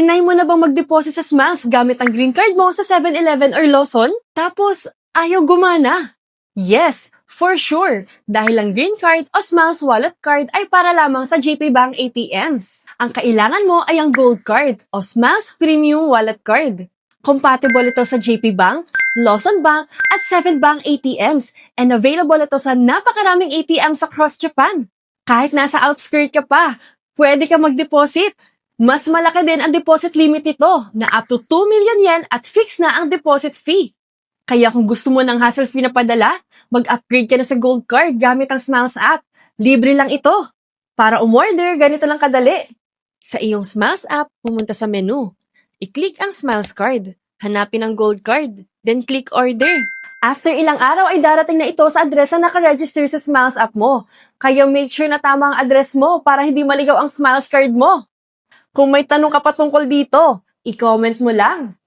Trinay mo na bang mag-deposit sa Smiles gamit ang green card mo sa 7-Eleven or Lawson? Tapos, ayaw gumana? Yes, for sure. Dahil ang green card o Smiles wallet card ay para lamang sa JP Bank ATMs. Ang kailangan mo ay ang gold card o Smiles Premium Wallet Card. Compatible ito sa JP Bank, Lawson Bank at 7 Bank ATMs and available ito sa napakaraming ATMs across Japan. Kahit nasa outskirt ka pa, pwede ka mag-deposit. Mas malaki din ang deposit limit nito na up to 2 million yen at fixed na ang deposit fee. Kaya kung gusto mo ng hassle-free na padala, mag-upgrade ka na sa gold card gamit ang Smiles app. Libre lang ito. Para umorder, ganito lang kadali. Sa iyong Smiles app, pumunta sa menu. I-click ang Smiles card. Hanapin ang gold card. Then click order. After ilang araw ay darating na ito sa address na nakaregister sa Smiles app mo. Kaya make sure na tama ang address mo para hindi maligaw ang Smiles card mo. Kung may tanong ka pa tungkol dito, i-comment mo lang.